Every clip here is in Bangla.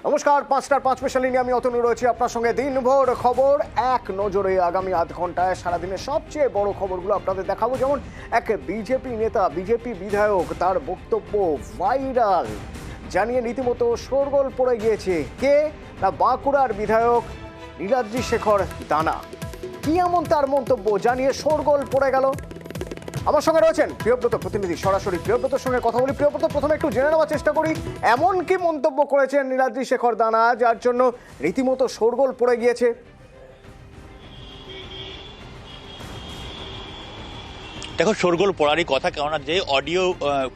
নমস্কার, 5টার 5 স্পেশাল নিয়ে আমি অতনু রয়েছি আপনার সঙ্গে। দিনভর খবর এক নজরে আগামী আধ ঘন্টায় সারাদিনের সবচেয়ে বড় খবরগুলো আপনাদের দেখাবো। যেমন এক বিজেপি নেতা, বিজেপি বিধায়ক, তার বক্তব্য ভাইরাল, জানিয়ে রীতিমতো শোরগোল পড়ে গিয়েছে। কে না, বাঁকুড়ার বিধায়ক নীলাদ্রি শেখর দানা। কি এমন তার মন্তব্য জানিয়ে শোরগোল পড়ে গেল? আমার সঙ্গে রয়েছেন প্রিয়ব্রত প্রতিনিধি, সরাসরি প্রিয়ব্রতর সঙ্গে কথা বলি। প্রিয়ব্রত, প্রথমে একটু জেনে নেওয়ার চেষ্টা করি, এমন কি মন্তব্য করেছেন নীলাদ্রি শেখর দানা যার জন্য রীতিমতো শোরগোল পড়ে গিয়েছে? দেখো, শোরগোল পড়ারই কথা, কেননা যে অডিও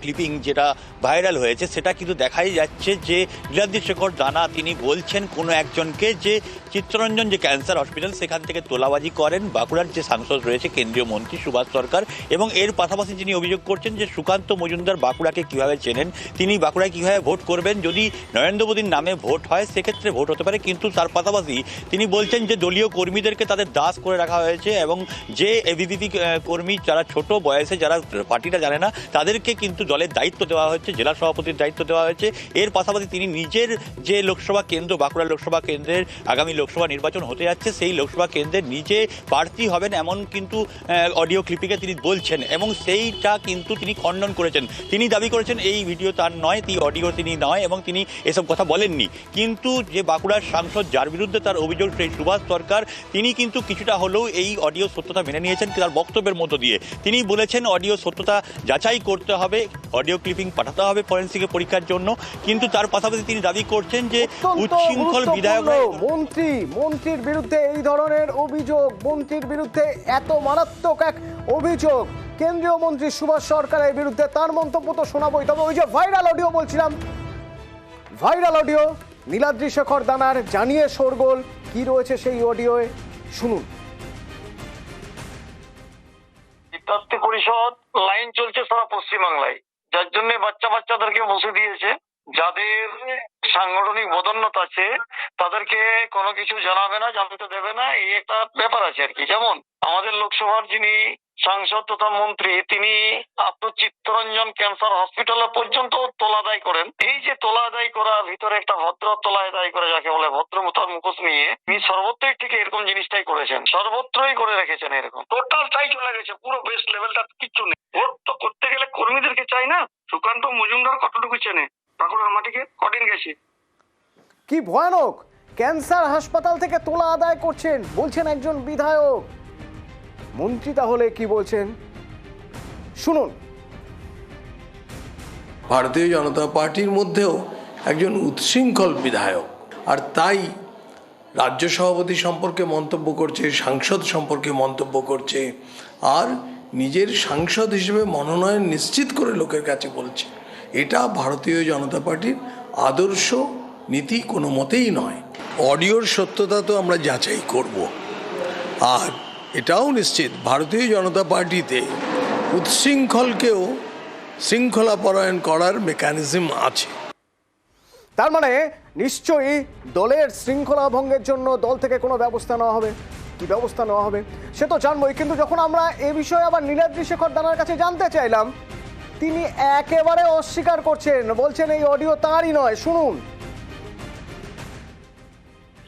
ক্লিপিং যেটা ভাইরাল হয়েছে সেটা কিন্তু দেখাই যাচ্ছে যে নীলাদ্রি শেখর দানা তিনি বলছেন কোনো একজনকে যে চিত্তরঞ্জন যে ক্যান্সার হসপিটাল সেখান থেকে তোলাবাজি করেন বাঁকুড়ার যে সাংসদ রয়েছে কেন্দ্রীয় মন্ত্রী সুভাষ সরকার, এবং এর পাশাপাশি তিনি অভিযোগ করছেন যে সুকান্ত মজুমদার বাঁকুড়াকে কীভাবে চেনেন, তিনি বাঁকুড়ায় কীভাবে ভোট করবেন, যদি নরেন্দ্র মোদীর নামে ভোট হয় সেক্ষেত্রে ভোট হতে পারে। কিন্তু তার পাশাপাশি তিনি বলছেন যে দলীয় কর্মীদেরকে তাদের দাস করে রাখা হয়েছে এবং যে এবিভিপি কর্মী যারা ছোট বয়সে, যারা পার্টিটা জানে না, তাদেরকে কিন্তু দলের দায়িত্ব দেওয়া হয়েছে, জেলা সভাপতির দায়িত্ব দেওয়া হয়েছে। এর পাশাপাশি তিনি নিজের যে লোকসভা কেন্দ্র, বাঁকুড়া লোকসভা কেন্দ্রের আগামী লোকসভা নির্বাচন হতে যাচ্ছে, সেই লোকসভা কেন্দ্রের নিজে প্রার্থী হবেন এমন কিন্তু অডিও ক্লিপিংয়ে তিনি বলছেন, এবং সেইটা কিন্তু তিনি খণ্ডন করেছেন। তিনি দাবি করেছেন এই ভিডিও তার নয়, এই অডিও তিনি নয়, এবং তিনি এসব কথা বলেননি। কিন্তু যে বাঁকুড়ার সাংসদ যার বিরুদ্ধে তার অভিযোগ, সেই সুভাষ সরকার, তিনি কিন্তু কিছুটা হলেও এই অডিও সত্যতা মেনে নিয়েছেন তার বক্তব্যের মধ্য দিয়ে। তিনি বলেছেন অডিও সত্যতা যাচাই করতে হবে, অডিও ক্লিপিং পাঠাতে হবে ফরেনসিক পরীক্ষার জন্য। কিন্তু তার পাশাপাশি তিনি দাবি করছেন যে উচ্ছৃঙ্খল বিধায়ক মন্ত্রীর বিরুদ্ধে এই ধরনের অভিযোগ, মন্ত্রীর বিরুদ্ধে এত মারাত্মক এক অভিযোগ কেন্দ্রীয় মন্ত্রী সুভাষ সরকারের বিরুদ্ধে, তার মন্তব্য তো শোনাবই। তবে ওই যে ভাইরাল অডিও বলছিলাম, ভাইরাল অডিও নীলাদ্রি শেখর দানার, জানিয়ে শোরগোল। কি রয়েছে সেই অডিওয়ে, শুনুন। বিদ্যার্থী পরিষদ লাইন চলছে সারা পশ্চিমবাংলায়, যার জন্য বাচ্চাদেরকে বসে দিয়েছে। যাদের সাংগঠনিক বদন্যতা আছে তাদেরকে কোনো কিছু জানাবে না, জানতে দেবে না, এই একটা ব্যাপার আছে আর কি। যেমন আমাদের লোকসভার যিনি সাংসদ তথা মন্ত্রী, তিনি আপনার চিত্তরঞ্জন ক্যান্সার হসপিটালে পর্যন্ত তোলাদাই করেন। এই যে তোলাদাই করার ভিতরে একটা ভদ্র তোলাদাই করে, যাকে বলে ভদ্রমতার মুখোশ নিয়ে, তিনি সর্বত্রই ঠিক এরকম জিনিসটাই করেছেন, সর্বত্রই করে রেখেছেন এরকম। টোটালটাই চলে গেছে, পুরো বেস্ট লেভেলটা কিচ্ছু নেই। ভোট তো করতে গেলে কর্মীদেরকে চাই না। সুকান্ত মজুমদার কতটুকু চেনে বাঁকুড়ার মাটিকে? কদিন গেছে। কি ভয়ানক! ক্যান্সার হাসপাতাল থেকে তোলা আদায় করছেন বলছেন একজন বিধায়ক। মন্ত্রী তাহলে কি বলছেন শুনুন। ভারতীয় জনতা পার্টির মধ্যেও একজন উচ্ছৃঙ্খল বিধায়ক, আর তাই রাজ্য সভাপতি সম্পর্কে মন্তব্য করছে, সাংসদ সম্পর্কে মন্তব্য করছে, আর নিজের সাংসদ হিসেবে মনোনয়ন নিশ্চিত করে লোকের কাছে বলছে। এটা ভারতীয় জনতা পার্টির আদর্শ নীতি কোনো মতেই নয়। অডিওর সত্যতা তো আমরা যাচাই করব, আর এটাও নিশ্চিত ভারতীয় জনতা পার্টিতে উচ্ছৃঙ্খলকেও শৃঙ্খলাপরায়ণ করার মেকানিজম আছে। তার মানে নিশ্চয়ই দলের শৃঙ্খলা ভঙ্গের জন্য দল থেকে কোনো ব্যবস্থা নেওয়া হবে। কি ব্যবস্থা নেওয়া হবে সে তো জানবই, কিন্তু যখন আমরা এ বিষয়ে আবার নীলাদ্রি শেখর দানার কাছে জানতে চাইলাম, তিনি একেবারে অস্বীকার করছেন, বলছেন এই অডিও তাঁরই নয়। শুনুন।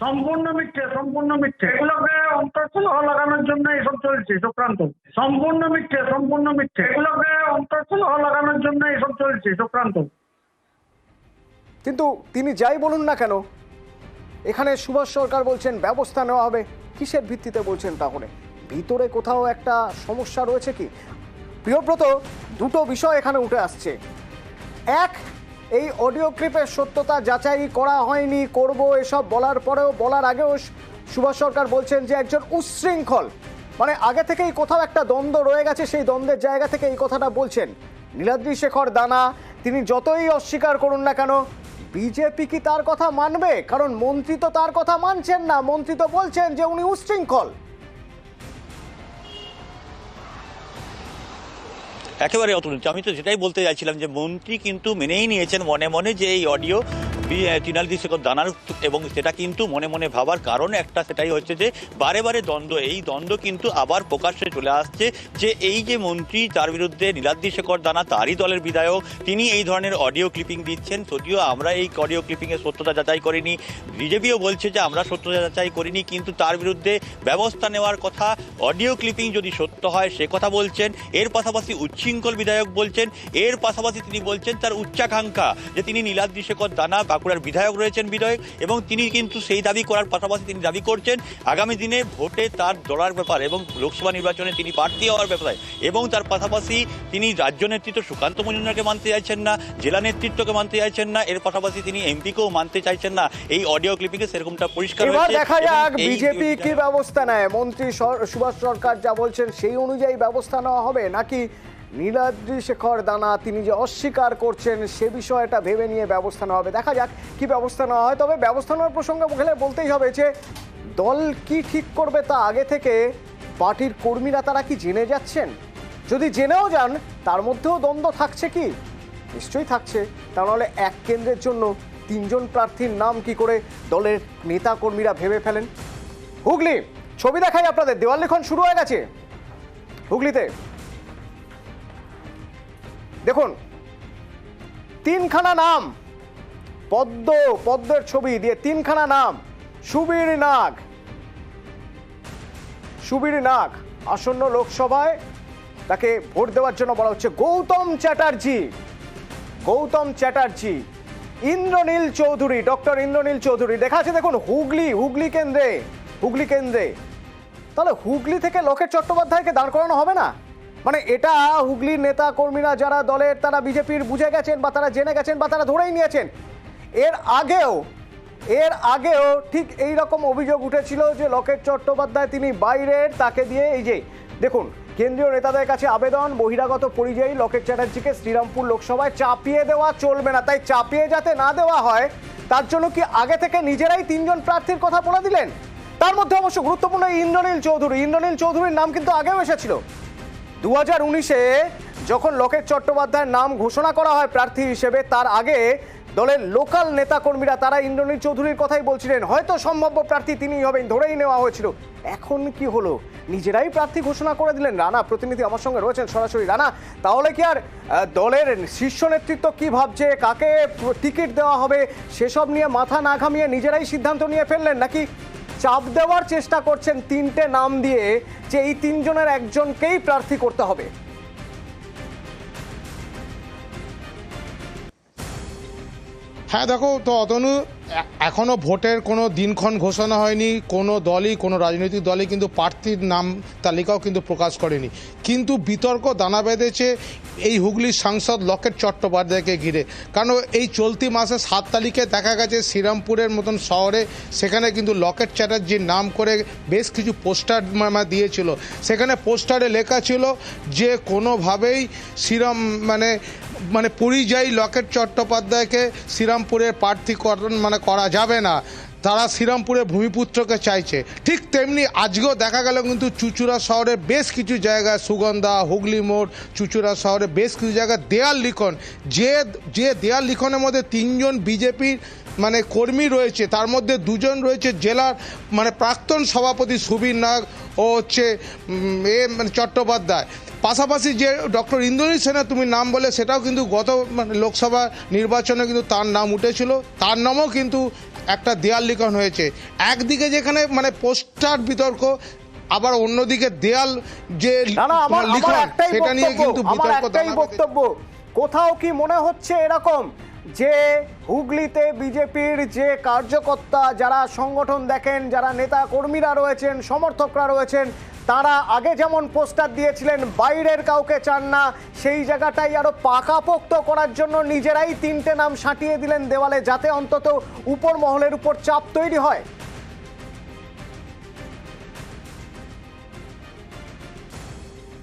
সম্পূর্ণ মিথ্যে, সম্পূর্ণ মিথ্যে। এগুলোকে অন্তর্কলহ লাগানোর জন্য এসব চলছে চক্রান্ত। সম্পূর্ণ মিথ্যে, সম্পূর্ণ মিথ্যে। এগুলোকে অন্তর্কলহ লাগানোর জন্য এসব চলছে চক্রান্ত। কিন্তু তিনি যাই বলুন না কেন, এখানে সুভাষ সরকার বলছেন ব্যবস্থা নেওয়া হবে। কিসের ভিত্তিতে বলছেন তাহলে? ভিতরে কোথাও একটা সমস্যা রয়েছে কি? প্রিয়ব্রত, দুটো বিষয় এখানে উঠে আসছে। এক, এই অডিও ক্লিপের সত্যতা যাচাই করা হয়নি, করব এসব বলার পরেও, বলার আগেও সুভাষ সরকার বলছেন যে একজন উচ্ছৃঙ্খল, মানে আগে থেকেই কোথাও একটা দ্বন্দ্ব রয়ে গেছে, সেই দ্বন্দ্বের জায়গা থেকে এই কথাটা বলছেন নীলাদ্রি শেখর দানা। তিনি যতই অস্বীকার করুন না কেন, বিজেপি কি তার কথা মানবে? কারণ মন্ত্রী তো তার কথা মানছেন না, মন্ত্রী তো বলছেন যে উনি উচ্ছৃঙ্খল। একেবারে অতুল, আমি তো যেটাই বলতে চাইছিলাম যে মন্ত্রী কিন্তু মেনেই নিয়েছেন মনে মনে যে এই অডিও তৃণাল শেখর দানার, এবং সেটা কিন্তু মনে মনে ভাবার কারণ একটা, সেটাই হচ্ছে যে বারে বারে দ্বন্দ্ব, এই দ্বন্দ্ব কিন্তু আবার প্রকাশ্যে চলে আসছে যে এই যে মন্ত্রী তার বিরুদ্ধে নীলাদ্রি শেখর দানা, তারই দলের বিধায়ক, তিনি এই ধরনের অডিও ক্লিপিং দিচ্ছেন। যদিও আমরা এই অডিও ক্লিপিংয়ের সত্যতা যাচাই করিনি, বিজেপিও বলছে যে আমরা সত্যতা যাচাই করিনি, কিন্তু তার বিরুদ্ধে ব্যবস্থা নেওয়ার কথা, অডিও ক্লিপিং যদি সত্য হয় সে কথা বলছেন। এর পাশাপাশি উচ্ছৃঙ্খল বিধায়ক বলছেন, এর পাশাপাশি তিনি বলছেন তার উচ্চাকাঙ্ক্ষা যে তিনি নীলাদ্রি শেখর দানা বাঁকুড়ার বিধায়ক রয়েছেন বিধায়ক, এবং তিনি কিন্তু সেই দাবি করার পাশাপাশি তিনি দাবি করছেন আগামী দিনে ভোটে তার দলার ব্যাপার এবং লোকসভা নির্বাচনে তিনি প্রার্থী হওয়ার ব্যাপারে, এবং তার পাশাপাশি তিনি রাজ্য নেতৃত্ব সুকান্ত মজুমদারকে মানতে চাইছেন না, জেলা নেতৃত্বকে মানতে চাইছেন না, এর পাশাপাশি তিনি এমপিকেও মানতে চাইছেন না। এই অডিও ক্লিপিংয়ে সেরকমটা পরিষ্কার এবার হয়েছে। দেখা যাক এবং এই বিজেপি কি ব্যবস্থা নেয়। মন্ত্রী সুভাষ সরকার যা বলছেন সেই অনুযায়ী ব্যবস্থা নেওয়া হবে, নাকি নীলাদ্রি শেখর দানা তিনি যে অস্বীকার করছেন সে বিষয়টা ভেবে নিয়ে ব্যবস্থা নেওয়া হবে। দেখা যাক কি ব্যবস্থা নেওয়া হয়। তবে ব্যবস্থা নেওয়ার প্রসঙ্গে গেলে বলতেই হবে যে দল কি ঠিক করবে তা আগে থেকে পার্টির কর্মীরা তারা কি জেনে যাচ্ছেন? যদি জেনেও যান তার মধ্যেও দ্বন্দ্ব থাকছে কি? নিশ্চয়ই থাকছে। তা নাহলে এক কেন্দ্রের জন্য 3 জন প্রার্থীর নাম কি করে দলের নেতা কর্মীরা ভেবে ফেলেন। হুগলি ছবি দেখাই আপনাদের, দেওয়াল লিখন শুরু হয়ে গেছে হুগলিতে। দেখুন 3খানা নাম, পদ্মের ছবি দিয়ে 3খানা নাম। সুবীর নাগ আসন্ন লোকসভায় তাকে ভোট দেওয়ার জন্য বলা হচ্ছে। গৌতম চ্যাটার্জি, ইন্দ্রনীল চৌধুরী, ডক্টর ইন্দ্রনীল চৌধুরী দেখা আছে। দেখুন হুগলি কেন্দ্রে তাহলে হুগলি থেকে লোকেট চট্টোপাধ্যায়কে দাঁড় করানো হবে না? মানে এটা হুগলির নেতা কর্মীরা যারা দলের তারা বিজেপির বুঝে গেছেন বা তারা জেনে গেছেন বা তারা ধরেই নিয়েছেন। এর আগেও ঠিক এই রকম অভিযোগ উঠেছিল যে লোকেট চট্টোপাধ্যায় তিনি বাইরের, তাকে দিয়ে এই যে দেখুন কেন্দ্রীয় নেতাদের কাছে আবেদন, বহিরাগত পরিযায়ী লোকেট চ্যাটার্জিকে শ্রীরামপুর লোকসভায় চাপিয়ে দেওয়া চলবে না। তাই চাপিয়ে যাতে না দেওয়া হয় তার জন্য কি আগে থেকে নিজেরাই 3 জন প্রার্থীর কথা বলে দিলেন? তার মধ্যে অবশ্য গুরুত্বপূর্ণ ইন্দ্রনীল চৌধুরীর নাম কিন্তু আগেও এসেছিল। 2019-এ যখন লোকেট চট্টোপাধ্যায়ের নাম ঘোষণা করা হয় প্রার্থী হিসেবে, তার আগে দলের লোকাল নেতাকর্মীরা তারা ইন্দ্রনীল চৌধুরীর কথাই বলছিলেন, হয়তো সম্ভাব্য প্রার্থী তিনিই হবেন, ধরেই নেওয়া হয়েছিল। এখন কি হলো? নিজেরাই প্রার্থী ঘোষণা করে দিলেন। রানা প্রতিনিধি আমার সঙ্গে রয়েছেন সরাসরি। রানা, তাহলে কি আর দলের শীর্ষ নেতৃত্ব কি ভাবছে, কাকে টিকিট দেওয়া হবে সেসব নিয়ে মাথা না ঘামিয়ে নিজেরাই সিদ্ধান্ত নিয়ে ফেললেন, নাকি চাপ দেওয়ার চেষ্টা করছেন 3টে নাম দিয়ে যে এই 3 জনের একজনকেই প্রার্থী করতে হবে? হ্যাঁ দেখো তো অতনু, এখনও ভোটের কোনো দিনক্ষণ ঘোষণা হয়নি। কোনো রাজনৈতিক দলই কিন্তু প্রার্থীর নাম তালিকাও কিন্তু প্রকাশ করেনি। কিন্তু বিতর্ক দানা বেঁধেছে এই হুগলির সাংসদ লোকেট চট্টোপাধ্যায়কে ঘিরে। কারণ এই চলতি মাসে 7 তারিখে দেখা গেছে শ্রীরামপুরের মতন শহরে সেখানে কিন্তু লোকেট চ্যাটার্জির নাম করে বেশ কিছু পোস্টার দিয়েছিল। সেখানে পোস্টারে লেখা ছিল যে কোনোভাবেই পরিযায়ী লোকেট চট্টোপাধ্যায়কে শ্রীরামপুরের প্রার্থী করা যাবে না, তারা শ্রীরামপুরে ভূমিপুত্রকে চাইছে। ঠিক তেমনি আজকেও দেখা গেল কিন্তু চুঁচুড়া শহরের বেশ কিছু জায়গায়, সুগন্ধা, হুগলি মোড়, চুঁচুড়া শহরে বেশ কিছু জায়গায় দেয়াল লিখন, যে দেয়াল লিখনের মধ্যে 3 জন বিজেপির কর্মী রয়েছে, তার মধ্যে 2 জন রয়েছে জেলার প্রাক্তন সভাপতি সুবীর নাগ ও হচ্ছে চট্টোপাধ্যায়। পাশাপাশি যে ডক্টর ইন্দ্রনীল সেনা তুমি নাম বলে, সেটাও কিন্তু গত লোকসভা নির্বাচনে কিন্তু তার নাম উঠেছিল, তার নামও কিন্তু একটা দেয়াল লিখন হয়েছে। একদিকে যেখানে পোস্টার বিতর্ক, আবার অন্যদিকে দেয়াল যে লিখন, সেটা নিয়ে কিন্তু বিতর্ক। বক্তব্য কোথাও কি মনে হচ্ছে এরকম যে হুগলিতে বিজেপির যে কার্যকর্তা যারা সংগঠন দেখেন, যারা নেতা কর্মীরা রয়েছেন, সমর্থকরা রয়েছেন, তারা আগে যেমন পোস্টার দিয়েছিলেন বাইরের কাউকে চান না, সেই জায়গাটাই আরো পাকাপোক্ত করার জন্য নিজেরাই 3টে নাম সাঁটিয়ে দিলেন দেওয়ালে, যাতে অন্তত উপর মহলের উপর চাপ তৈরি হয়?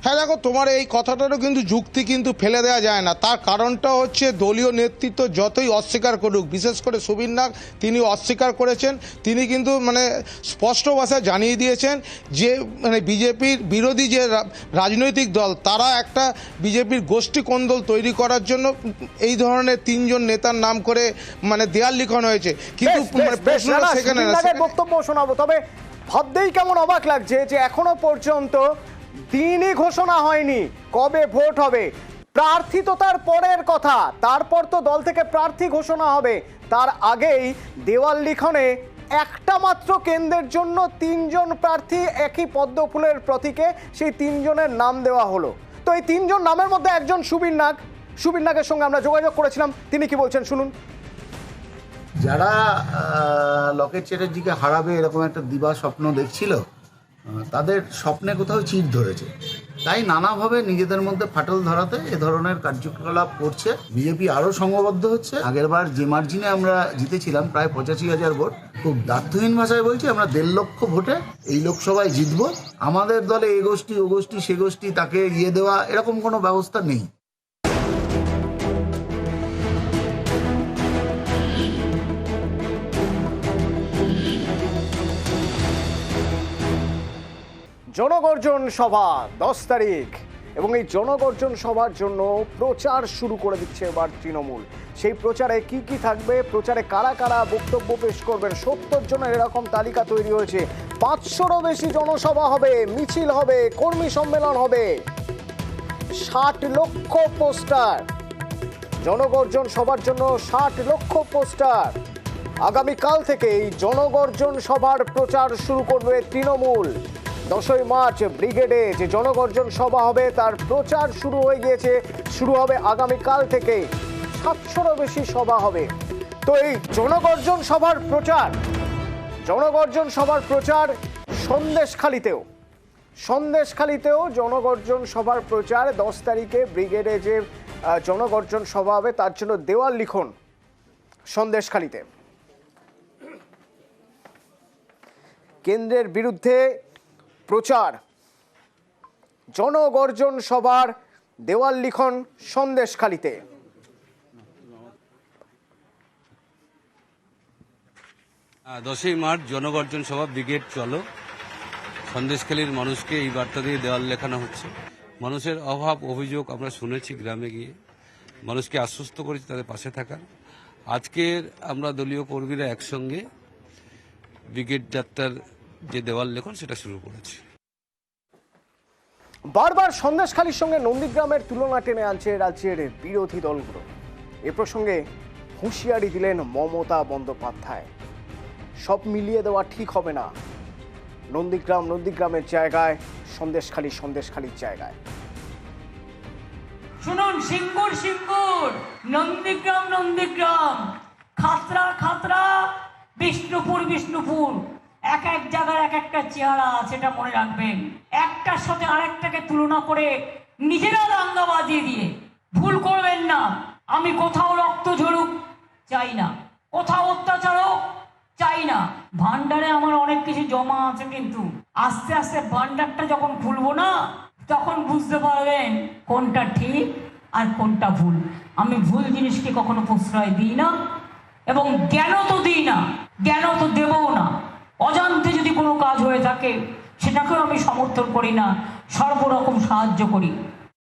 হ্যাঁ দেখো, তোমার এই কথাটারও কিন্তু যুক্তি কিন্তু ফেলে দেওয়া যায় না। তার কারণটা হচ্ছে দলীয় নেতৃত্ব যতই অস্বীকার করুক, বিশেষ করে সুবীর নাগ তিনি অস্বীকার করেছেন। তিনি কিন্তু মানে স্পষ্ট ভাষায় জানিয়ে দিয়েছেন যে মানে বিজেপির বিরোধী যে রাজনৈতিক দল তারা একটা বিজেপির গোষ্ঠী কোন্দল তৈরি করার জন্য এই ধরনের 3 জন নেতার নাম করে মানে দেয়াল লিখন হয়েছে। কিন্তু মানে প্রশ্নটা সেখানে না, বক্তব্য শোনাবো, তবে ভাবতেই কেমন অবাক লাগছে যে এখনো পর্যন্ত দিনই ঘোষণা হয়নি কবে ভোট হবে। প্রার্থী তো তার পরের কথা, তারপর তো দল থেকে প্রার্থী ঘোষণা হবে। তার আগেই দেওয়াল লিখনে একটা মাত্র কেন্দ্রের জন্য 3 জন প্রার্থী একই পদ্ম ফুলের প্রতীকে সেই 3 জনের নাম দেওয়া হলো। তো এই 3 জন নামের মধ্যে একজন সুবীর নাগ। সুবীর নাগের সঙ্গে আমরা যোগাযোগ করেছিলাম, তিনি কি বলছেন শুনুন। যারা লকেট চ্যাটার্জিকে হারাবে এরকম একটা দিবা স্বপ্ন দেখছিল, তাদের স্বপ্নে কোথাও চিড় ধরেছে, তাই নানাভাবে নিজেদের মধ্যে ফাটল ধরাতে এ ধরনের কার্যকলাপ করছে। বিজেপি আরও সংঘবদ্ধ হচ্ছে। আগেরবার যে মার্জিনে আমরা জিতেছিলাম প্রায় 85,000 ভোট, খুব দার্থহীন ভাষায় বলছি আমরা 1.5 লক্ষ ভোটে এই লোকসভায় জিতব। আমাদের দলে এ গোষ্ঠী ও গোষ্ঠী সে গোষ্ঠী তাকে দেওয়া এরকম কোনো ব্যবস্থা নেই। জনগর্জন সভা 10 তারিখ, এবং এই জনগর্জন সভার জন্য প্রচার শুরু করে দিচ্ছে এবার তৃণমূল। সেই প্রচারে কি কি থাকবে, প্রচারে কারা কারা বক্তব্য পেশ করবেন, 70 জনের এরকম তালিকা তৈরি হয়েছে। 500রও বেশি জনসভা হবে, মিছিল হবে, কর্মী সম্মেলন হবে, 60 লক্ষ পোস্টার। জনগর্জন সভার জন্য 60 লক্ষ পোস্টার। আগামীকাল থেকে এই জনগর্জন সভার প্রচার শুরু করবে তৃণমূল। 10ই মার্চ ব্রিগেডে যে জনগর্জন সভা হবে তার প্রচার শুরু হয়ে গিয়েছে, শুরু হবে আগামীকাল থেকে। 700রও বেশি সভা হবে। তো এই জনগর্জন সভার প্রচার সন্দেশখালীতেও জনগর্জন সভার প্রচার। 10 তারিখে ব্রিগেডে যে জনগর্জন সভা হবে তার জন্য দেওয়াল লিখন সন্দেশখালীতে। কেন্দ্রের বিরুদ্ধে প্রচার, জনগর্জন সভার দেওয়াল লিখন সন্দেশখালীতে। 10ই মার্চ জনগর্জন সভা ব্রিগেড চলো। সন্দেশখালীর মানুষকে এই বার্তা দিয়ে দেওয়াল লেখানো হচ্ছে। মানুষের অভাব অভিযোগ আমরা শুনেছি, গ্রামে গিয়ে মানুষকে আশ্বস্ত করেছি তাদের পাশে থাকার। আজকের আমরা দলীয় কর্মীরা একসঙ্গে ব্রিগেড যাত্রার যে দেওয়াল লেখন সেটা শুরু করেছি। বারবার সন্দেশখালীর সঙ্গে নন্দীগ্রামের তুলনা টেনে আনছে রাজ্যের বিরোধী দলগুলো। এ প্রসঙ্গে হুঁশিয়ারি দিলেন মমতা বন্দ্যোপাধ্যায়। সব মিলিয়ে দেওয়া ঠিক হবে না। নন্দীগ্রামের জায়গায়, সন্দেশখালীর জায়গায়। শুনুন, সিঙ্গুর নন্দীগ্রাম, খাতড়া বিষ্ণুপুর, এক জায়গার এক একটা চেহারা, সেটা মনে রাখবেন। একটার সাথে আরেকটাকে তুলনা করে নিজেরা দাঙ্গা বাজিয়ে দিয়ে ভুল করবেন না। আমি কোথাও রক্ত ঝরুক চাই না, কোথাও অত্যাচার হোক চাই না। ভান্ডারে আমার অনেক কিছু জমা আছে, কিন্তু আস্তে আস্তে ভান্ডারটা যখন খুলবো না তখন বুঝতে পারবেন কোনটা ঠিক আর কোনটা ভুল। আমি ভুল জিনিসকে কখনো প্রশ্রয় দিই না, এবং জ্ঞান তো দিই না, জ্ঞান তো দেবও না। অজান্তে যদি কোনো কাজ হয়ে থাকে সেটাকেও আমি সমর্থন করি না, সর্বরকম সাহায্য করি।